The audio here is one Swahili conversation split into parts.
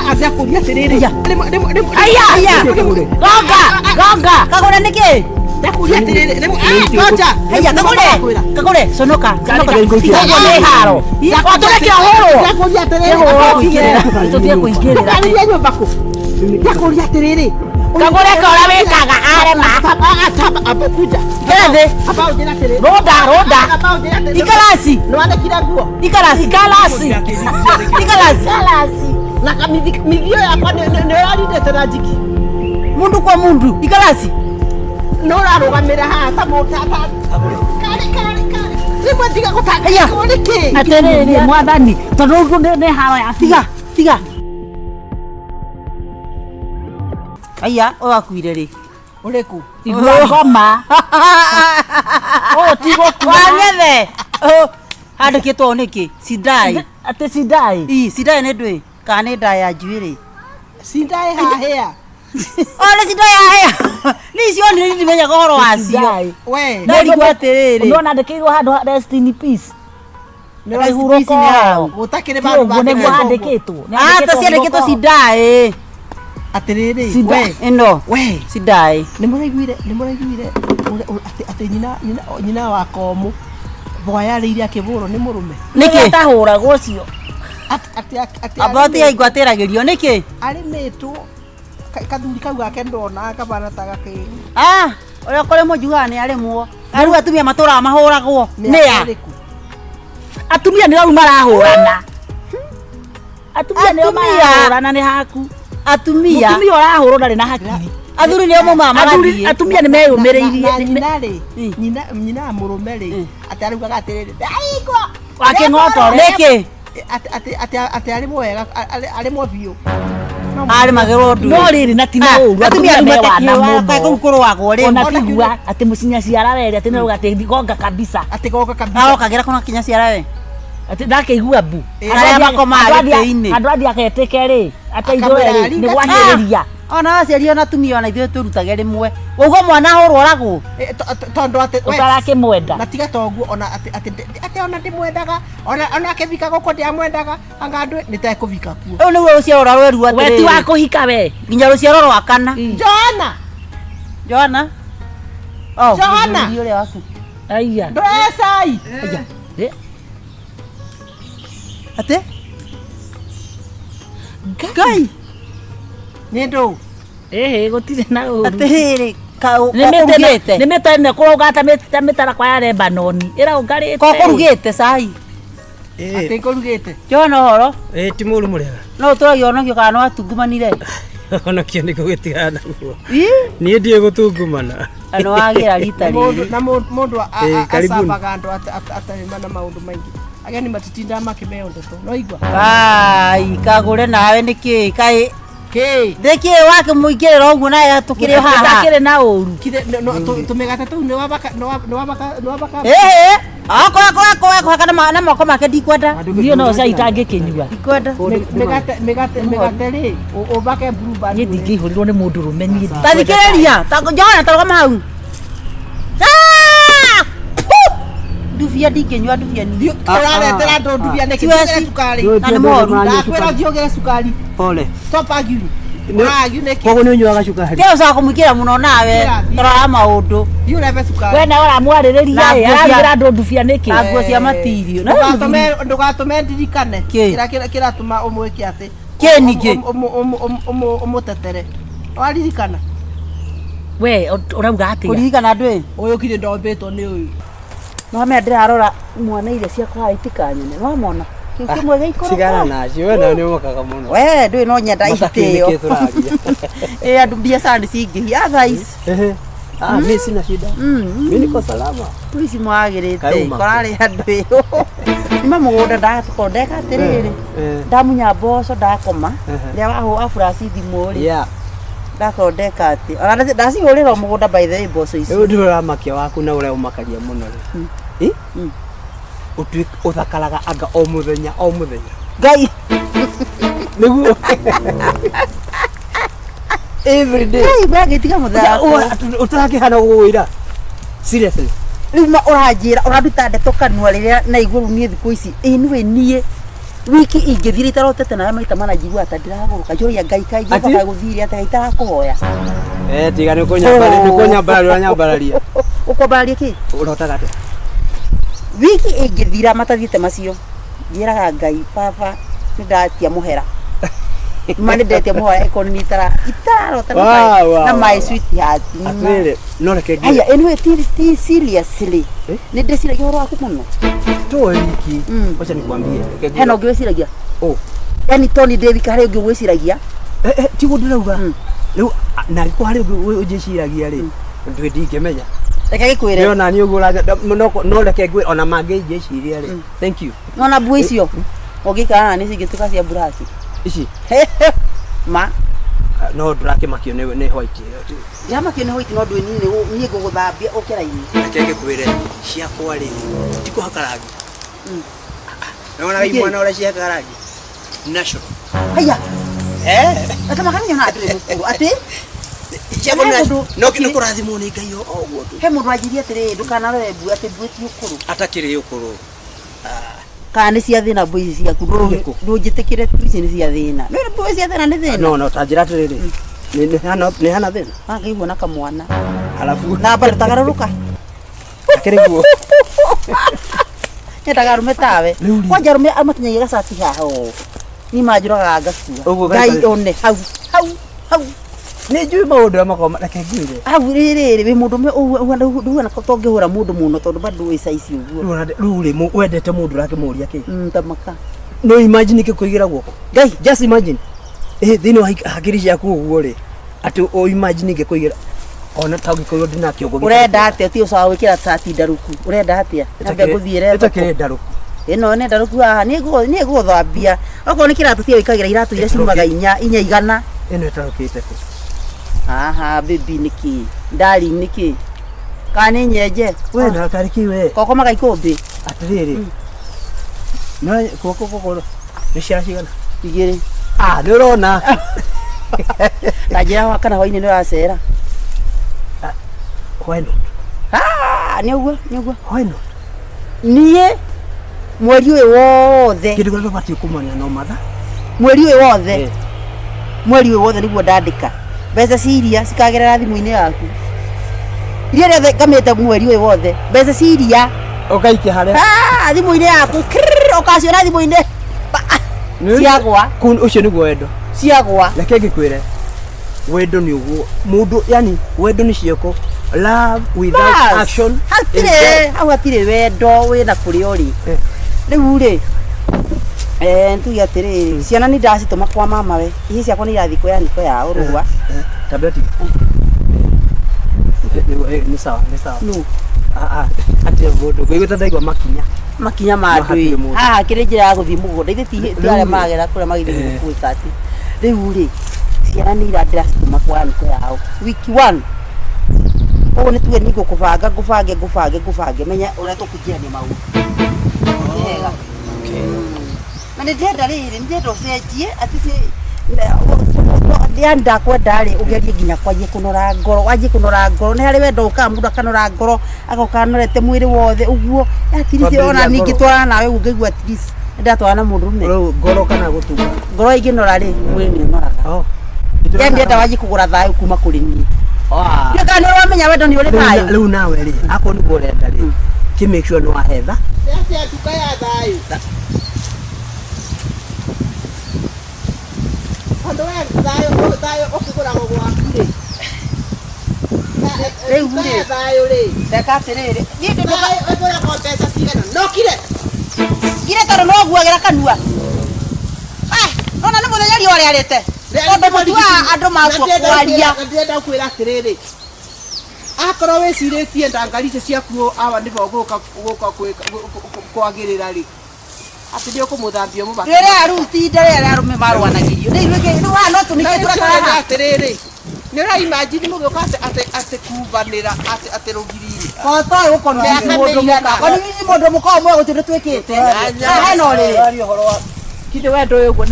Atia kuria tiriri. Aya. Gonga. Kagore niki? Ndakuria tiriri. Koja. Aya kagore. Sonoka. Kagore haro. Otuleke horo. Ndakuria tiriri. Tutie kuingirira. Ndakuria nyumba ku. Ndakuria tiriri. Kagore kora wekaga arema. Abakuja. Kende. Abao jina tiriri. Roda. Abao jina tiriri. Ikalasi. Nwande kira guo. Ikalasi. Na kamithio yakwa nä yarindete na njiki mundu kwa mundu ikalasi no rarugamira haha ta mutata kari rimwe tiga gutangĩka nĩ kĩ aterere mwathani tondu nĩ haro ya tiga aya oakuire ri ũrĩkũ igua ngoma tigo kwangethe handĩkĩtwo nĩkĩ sidai ate sidai nĩ ndwĩ kana nĩ nda ya njuĩrĩ sidai hahĩa ole sidai hahĩa ni cio nĩ ndimenya goro wacio we nĩrigwo atĩrĩrĩ unaona ndĩkĩirwo handũ rest peace nĩ rahurũko gũtakĩrĩ bandu bandĩkĩtwo ta ciandĩkĩtwo sidai atĩrĩrĩ we ĩno we sidai nĩ mũraiguire atĩ nyina wa Komũ boya yarĩire akĩbũrwo nĩ mũrũme nĩkĩ tahũragwo cio abati aigwatĩragĩrio nĩkĩ arĩmĩtwo kathuri kau gake ndona kabana ta gakĩru ũrĩa kũrĩ mũnjugaga nĩ arĩmwo rĩu atumia matũraga mahũragwo nĩa atumia nĩo marahũrana atumia nĩo marahũrana nĩ haku atumia ũrahũrwo ndarĩ na hakiri athuri nĩo maumaga magathiĩ atumia nĩ meyũmĩrĩirie nyina mũrũme rĩ atĩ araugaga atĩrĩrĩ ndaigua wakĩng'otore nĩkĩ atĩ arĩmwo wega arĩmwo biũ arĩmagĩrwo ndu no rĩrĩ na tina ũru atumia nĩmewana mũno kũu kũrũagwo rĩ ona kigua atĩ mũcinya ciara weri atĩ nĩrauga atĩ gonga kabisa atĩ gonga kabisa arokagĩra kũna kinya ciara we atĩ ndakĩigua mbu arĩa makomaga gĩtĩ-inĩ andũ athi aketĩke rĩ ateithũre rĩ nĩ gwakĩrĩria ona aciari ona atumia ona ithuĩ tũrutage rĩmwe ũguo mwana ahũragwo tondũ atĩ ũtarakĩmwenda na tiga toguo ona atĩ ona ndĩmwendaga ona akĩbika gũkũ ndiamwendaga anga andũ nĩtekũbika kuo ũyũ nĩguo rũciaro rũrĩa rweru atĩrĩrĩ we ti wa kũhika we nginya rũciaro rwa kana Joana ũrĩa waku aya ndũrecai atĩ Ngai nĩ ndũ gũtirĩ na ũru atĩrĩrĩ nĩ mĩtĩ ĩno kũrauga ta mĩtarakwa ya Lebanoni ĩraũngarĩte kũrugĩte cai atĩ kũrugĩte Jona ũhoro ti mũru mũrega no ũtũragio onakio kana no atungumanire onakio nĩkũ gĩtigana naguo niĩ ndiĩ gũtungumana nĩ wagĩra rita rĩrĩ na mũndũ acambaga andũ atarĩ na maũndũ maingĩ ageni matitindaga makĩmeo ndeto no igua kagũre nawe nĩkĩ kaĩ ndĩkĩ wakĩmũingĩrĩra ũguo naye tũkĩrĩ haha ndakĩrĩ na ũru tũmĩgate tũu nĩ wabaka kũhaka na moko make ndikwenda niĩ no cai itangĩkĩnyua ndikwenda mĩgate rĩ ũbake blueband niĩ ndingĩihũrirwo nĩ mũndũ rũme niĩ tathikĩrĩria Jona tarũgama hau ndubia ndingĩnyua ndubia niĩ ũraretera andũ ndubia nĩkĩ cukari na nĩ moru ndakwĩra ũthiũgĩre cukari pole stop arguing koguo nĩ ũnyuaga cukari kĩũcaga kũmũingĩra mũno nawe tũraga maũndũ ndiũrebe cukari we nawe ũramwarĩrĩria ararugĩra andũ ndubia nĩkĩ na nguo cia matirio ndũgatũme ndirikane kĩratũma ũmwĩke atĩ kĩ ningĩ ũmũtetere waririkana we ũrauga atĩa kũririkana andũ ũyũ kire ndombĩtwo nĩ ũyũ no me ndĩrarora mwana iria ciakwa itikanyene no mona kĩmwe gĩikũrũka cigana nacio we nawe nĩ ũmokaga mũno we ndũĩ no nyenda itĩo andũ biacara nĩ cingĩhia thaici mimi sina shida mimi niko salama tuici mwagĩrĩte korarĩ andũ ĩyo nima mũgũnda ndathondeka atĩrĩrĩ ndamunya mboco ndakoma rĩrĩa wahũra buraci thimũ-rĩ ndathondeka atĩ ona ndacihũrĩra mũgũnda by the way mboco ici rĩu ndĩramakia waku na ũrĩa ũmakaria mũno rĩ ũthakaraga anga o mũthenya Ngai nĩguo every day bagĩtiga mũthako ũtarakĩhana gũgũĩra seriously rĩu ũranjĩra ũranduta ndeto kanua rĩrĩa na igũrũ niĩ thikũ ici niĩ wiki ingithira itarotete nawe maita mana njigua ata ndiraguruka njoria ngai kaingĩ baka gũthire ata itarakuhoya tiga nĩ kũnyambararia ũkwambararia kĩ ũrotaga atĩa wiki ingithira matathiĩte macio njĩraga ngai baba nĩndatia mũhera mane ndetia mũhera economy itarota na my sweetheart atwĩre no reke aya anyway ti seriously nĩ ndĩciragia ũhoro waku mũno toe wiki acha nikwambie hena ũngĩwĩciragia yani Tony David harĩ ũngĩ ũgwĩciragia tiguo ndĩrauga rĩu na gĩko harĩ ũngĩ ũnjĩciragia rĩ ndingĩmenya reke gĩkwĩre ndĩrona niĩ ũguo no reke ngwĩ ona mangĩnjĩciria rĩ thank you nona mbuĩ icio ũngĩikara nĩ cingĩtuĩka cia buraki ici ma no ndũrakĩmakio nĩ white ndiamakio nĩ white no ndwĩ niĩ ngũgũthambia ũkĩra-inĩ reke ngĩkwĩre ciakwa rĩ tikũhaka rangi nĩwonaga imwana ũrĩa ciahakaga rangi national haya ata makania na ndĩrĩ mũkũrũ atĩ nĩ kũrathimwo nĩ Ngai ũguo tu he mũndũ anjirie atĩrĩ ndũkanarore mbu atĩ mbu ti ũkũrũ atakĩrĩ ũkũrũ kana nĩ cia thĩna mbu ici ciaku ndũnjĩtĩkĩre tu ici nĩ cia thĩna nĩ mbu cia thĩna nĩ thĩna no ta njĩra atĩrĩrĩ nĩ hana thĩna akaigua na kamwana alafu na mbere tagarũrũka akĩrĩ guo nyendaga arũme tawe kwanja arũme amakinyagia gacati haha ni manjũraga ngakua ngai one hau nĩ njũĩ maũndũ ya makoma reke ngwĩre hau rĩrĩ wĩ mũndũ ũhuana tongĩhũra mũndũ mũno tondũ bado wĩ saici ũguo rĩu rĩ wendete mũndũ ũrakĩmũria kĩ tamaka no imagine kĩkũigĩra guoko ngai just imagine thĩinĩ wa hakiri ciaku ũguo rĩ atĩ o imagine kĩkũigĩra ona ta ũngĩkorwo ndina kĩongo ũrenda atĩa ti ũcaga gwĩkĩra tati ndarũku ũrenda atĩa nyambe ngũthiĩre ĩtakĩrĩ ndarũku ĩno nĩ ndarũku haha nĩ ngũthambia okorwo nĩ kĩratũ tia wĩkagĩra iratũ iria ciumaga inya igana ĩno ĩtarũkĩte kũ aha baby nĩkĩ darling nĩkĩ kana nĩ nyenje we na tariki we koko magaikũmbĩ atĩrĩrĩ no koko nĩ ciacigana igĩrĩ nĩ ũrona na njĩra kana hwainĩ nĩ ũracera hwaino nĩ ũguo hwaino niĩ mweri ũyũ wothe kĩndũ kĩrĩa tũbatiĩ kũmenya no matha mweri ũyũ wothe nĩguo ndandĩka mbeca ciria cikagerera thimũ-inĩ yaku iria rĩothe ngamĩte mweri ũyũ wothe mbeca ciria ũgaikia harĩa thimũ-inĩ yaku ũkaciona thimũ-inĩ ciagwa ũcio nĩguo wendo ciagwa reke ngĩkwĩre wendo nĩ ũguo mũndũ yani wendo nĩ ciĩko love without action hau hatirĩ wendo wĩna kũrĩa ũrĩ rĩu rĩ tuge atĩrĩrĩ ciana nĩ ndacitũma kwa mama we ici ciakwa nĩ irathiĩ kuoya niko yao rũa tableti nĩ sawa no atĩ mũndũ ngũigũta ndaigua makinya ma andũ haha kĩrĩ njĩra ya gũthiĩ mũgũnda ithe ti arĩa magera kũrĩa magĩthiĩ gwĩka atĩ rĩu rĩ ciana nĩ ndacitũma kwa niko yao wiki 1 ũguo nĩ tuge nĩ ngũbange menya ũrĩa tũkũingĩrania maũndũ wega na nĩ ndĩrenda rĩrĩ nĩ ndĩrenda ũcenjie atĩ ndakwenda rĩ ũgerie nginya kwanjie kũnora ngoro nĩ harĩ wendo ũkaga mũndũ akanora ngoro agoka anorete mwĩrĩ wothe ũguo atirice ona ningĩ twarana nawe ũguo ngaigua atirice ndatwarana na mũndũ ũmwe ngoro kana gũtunga ngoro ĩngĩnora rĩ mwĩrĩ nĩ ũnoraga ndĩrenda wanjie kũgũra thayũ kuma kũrĩ niĩ ndĩka nĩ ũramenya wendo nĩ ũrĩ thayũ rĩu nawe rĩ akorwo nĩguo ũrenda rĩ kĩ make sure nĩ wahetha nduka ya thayũ Ando dayo okigũragwo gwaku rĩ rĩu rĩ thayũ rĩ reka atĩrĩrĩ niĩ ndĩgũragwo mbeca cigana nokire tondũ no guagĩra kanua nona nĩ mũthenya riũa rĩarĩte tondũ mũtuaga andũ maguo kwaria ndĩrenda kwĩra atĩrĩrĩ akorwo wĩcirĩtie ndangari icio ciaku awa nĩbo gũka kwagĩrĩra rĩ atĩ nĩ ũkũmũthambia mũbaka rĩrĩa ruti rĩrĩa arũme marwanagĩrio nĩ wa no tũnĩke tũrakara atĩrĩrĩ nĩ ũraimagine mũgĩũka atĩ kumbanĩra atĩ rũgiriri kotoĩ gũkorwo mũndũ mũkorwo mwe gũtirĩ twĩkĩte hena ũrĩrĩ kĩndĩ wendo ũyũ ũguo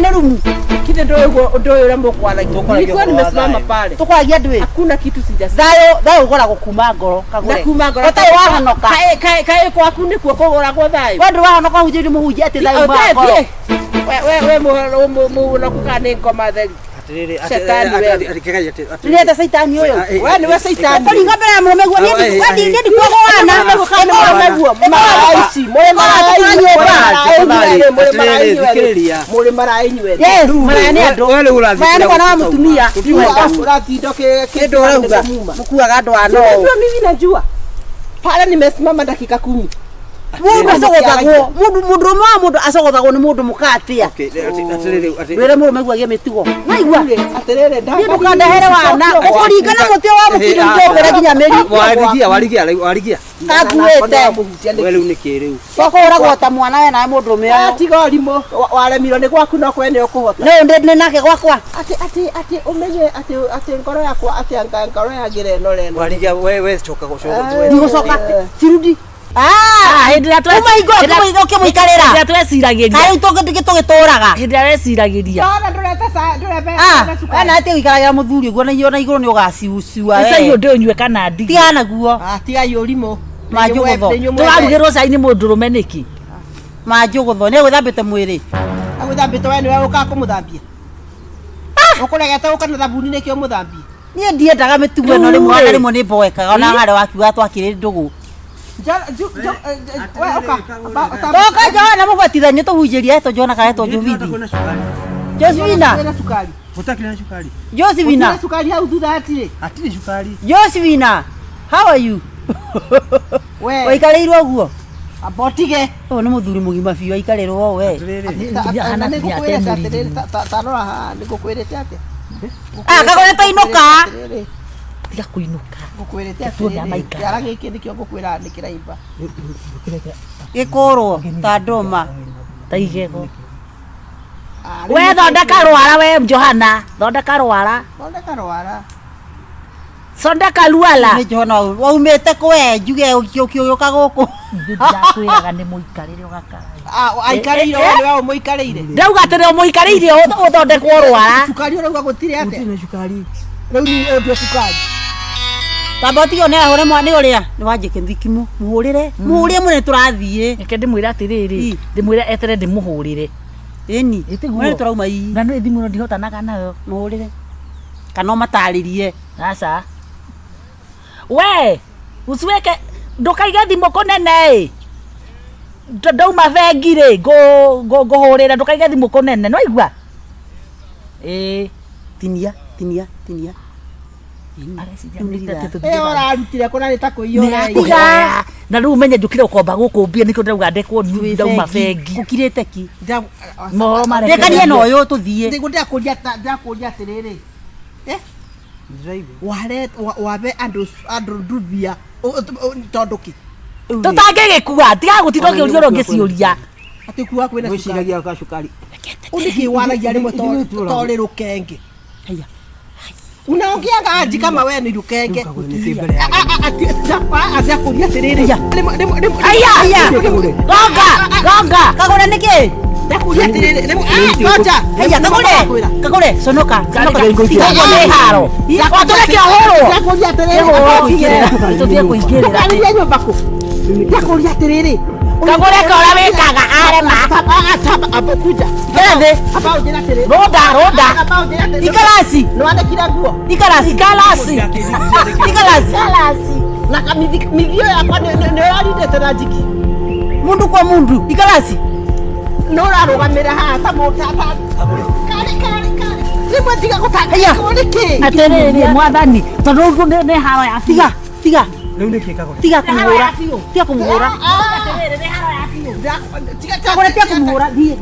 Ni rumu. Kile ndio yule mbokwala. Nilikuwa nimesimama pale. Tukwagia ndwe. Hakuna kitu sijasikia. Thayo gora gukuma ngoro kagure. Nakuma ngoro. Otai wahanoka. Kae kwa kundi kwa kogora kwa thayo. Wandu wahanoka hujiri muhunjia ati thayo mako. We nakukane ngoma theri. Shetani wewe. Nileta saitani huyo. Wewe ni wewe saitani. Kwani ngombe ya mume gwa ndi kwa wana. Muri maraini wewe. Yes, marani ando. Wewe urathi. Marani kwa na mutumia. Urathi ndoke Kido rauga. Mkuaga ando ano. Ndio mimi najua. Pale nimesimama dakika 10. Mundu asogothago. Mundu asogothago ni mundu mukatia. Okay, atiriri. Wele mume gwa metigo. Naigua. Aterere ndaka. Ndio kandahere wana. Ukurigana mutio wa mukiri ngobera ginya meri. Warigia. Kaguete. Wewe unike riu. Soko uragota mwana we na mundu me. Atiga limo waremirwo ni gwaku no kwene ukuhota. Ne nake gwakwa. Ati umenye ati ngoro yakwa ati ngoro ya ngire no reno. Warigia wewe choka Ni gucoka. Sirudi. Hindi ya twesi. Kumaigo kimuikarira. Hindi ya twesiragiria. Kai tugituraga. Hindi ya resiragiria. Ndona ndureta sa ndurebe. Ana ati wikaragira muthuri guo na iona iguru ni ugaciucua. Esa iyo ndio nywe kana ndigi. Tiana guo. Tiga yurimo. Majugutho. Turarugirwo cai ni mundurume niki. Majugutho ni gwithambite mwiri. Agwithambite we ni wewe uka kumuthambia. Ukuregete ukana thabuni nikio muthambie. Nie ndiendaga mitugo ino rimwe ni mboekaga ona ngare wakiuga twakire ndugu. Toka Johana mubatithanie tuhunjirie to Johana kae to Jovidi. Josvina. Utakira shukari. Josvina. Sukari hau thutha atire. Atire shukari. Josvina. How are you? We. Waikareirwo guo. Abotige. O ni muthuri mugima biu aikareirwo we. Tanora ha nigukwirite ate. Kagore tainuka. Tiga kuinuka. Ngukwirite ate. Yara giki nikio ngukwira ni kiraimba. Gikorwo ta ndoma. Taigego. We thondeka rwara we Johana. Thondeka rwara. Thondeka rwara. Sondeka luala. Ni Johana waumete kwe njuge ukioka guku. Ndakwiraga ni muikarire ugakara. Aikarire wewe muikarire. Ndauga atere muikarire uthondekwo rwara. Sukari urauga gutire ate. Utine shukari. Riu ni ndio sukari. Taboti one ahore mwana uria ni wanjike thikimu muhurire mune turathie Eke ndimwira atiriri ndimwira etere ndimuhurire eni mwana turauma ii na no thimu no ndihotanaga nayo muhurire kana mataririe asa we usiweke ndukaige thimu kunene ndauma vengire go hurira ndukaige thimu kunene no igua tinia Ararutire kuna ni tako iyo na riu menye njukire ukomba gukumbia nikio ndauga ndekwo ndauma bengi ukirite ki mohoro mare ndekanie no yo tuthie ndikuria kuria tiriri wabe andu ndubia tonduki tutangigikua tiga gutinda ukiuria rongi ciuria ati kuwa kwina wiciragia ka shukari uniki wanagia rimwe tori rukenge haya unaongeaga aji kama wewe ni rukenge ati akuria tiriri aya gonga kagore niki ndakuria tiriri koja haya kagore sonoka ni haro waturekea horo ndakuria tiriri tutie kuingirira ndakuria nyumbako ndakuria tiriri kagore kora wikaga arema abakuja gethe abao jina tiriri roda abao jina tiriri ikarasi no andikira nguo ikarasi na kamithio yakwa nĩ yarindĩte na njiki mundu kwa mundu ikarasi no rarugamĩra haha ta kari rĩmwe tiga gũtangĩkwo nĩkĩ atiriri mwathani tondu nĩ haro ya tiga riu niki kagore tiga kumuhura kagore tiga kumuhura thie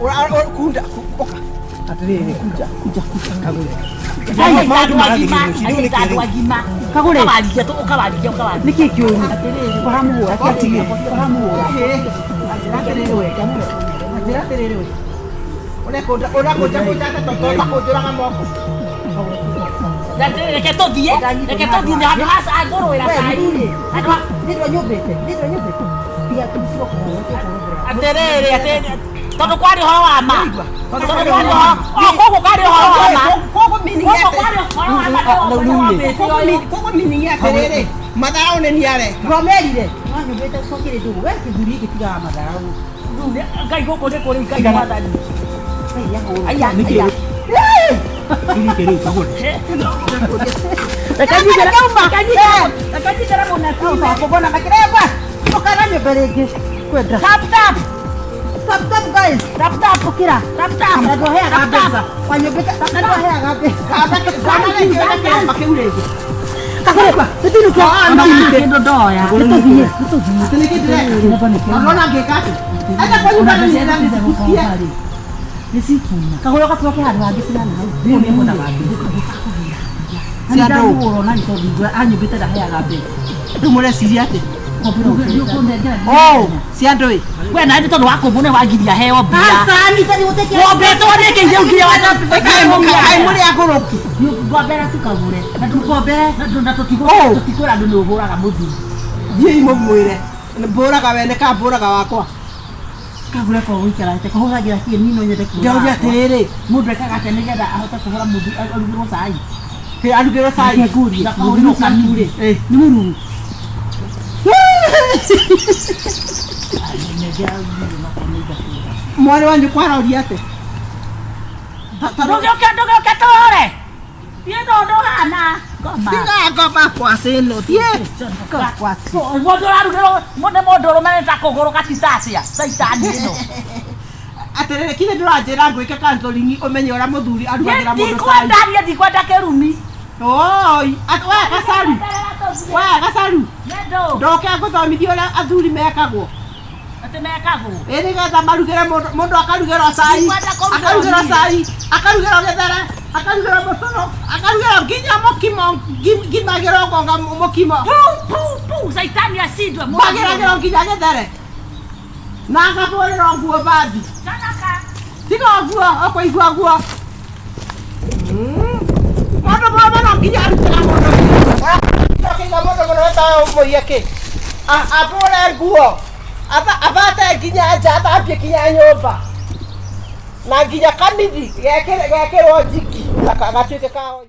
ora kunda oka atiriri kuja kagore kagure niki kiuru uramuhura reke tuthie nĩ handũ hasa ngũrũĩra cai nĩndĩro nyũmbĩte atiriri tondu kwari horo wa ma tondu kwari horo koguo kwari horo wa ma koguo meaning koguo kwari horo wa ma koguo meaning atiriri matharau ni niare ngomerire wanyumbite cokire ndugu we kithuri gitigaga matharau ngai guku ni kuri ngai mwathani aya Niki kiri kagone. Rekanyigera munatu kubona makireba tukana nyumbere ingi kwenda tap tap guys tap kira tap ndio hea kabisa wanyumbite ndio hea kabisa makiurege kakureba tutiru kwa ndo ndoya tututhie naona ngekati hata kwa nyumba ni nisikia nisikuna kagoro katuoke handu hangi sina na hau ndio mimi mbona wapi cia ndo na nito thigwa anyumbite ndaheaga mbeca ndumure ciria ati cia ndui we na ndi tondu wakumbune wangiria heo mbia asani tani utekia ngombe tonde kingi ugiria wa ai muri aguruki ngombera tukagure na tukombere na tutigura andu ni uhuraga muthuri thii mumwire mburaga wene ka mburaga wakwa kagure kwa wikara te kuhuragira kie nino nyende ku ndio atiriri mundu ekaga tene getha ahote kuhura muthi arugirwo cai ke arugirwo cai nguri kahurwo kanure ni muru mwana wanyu kwararia ate nduge tore tie ndo hana ngoma tiga ngoma kwa sino tie kwa mundu arugirwo mundu rumeneta kuguru katitacia saitani ino atiriri kile ndiranjira ngwike counseling umenye ura muthuri arugagira mundu cai ndikwenda kirumi oi atwa kasaru wa kasaru nendo ndoke nguthomithia uria athuri mekagwo ati mekagwo iri getha marugire mundu akarugirwo cai akarugirwo githere akarugirwo mucoro akarugirwo nginya mukimo ngimagirwo ngonga mukimo saitani asindwe magiragirwo nginya githere na agahũrĩrwo nguo bathi tiga ũguo ũkũigua guo mũndũ mũrũme no nginya arutĩra mũndũ akĩiga mũndũ mũrũme ta mũiye kĩ ahũre nguo abate nginya nja athambie nginya nyũmba na nginya kamithi gekĩrwo njiki gatuĩke kao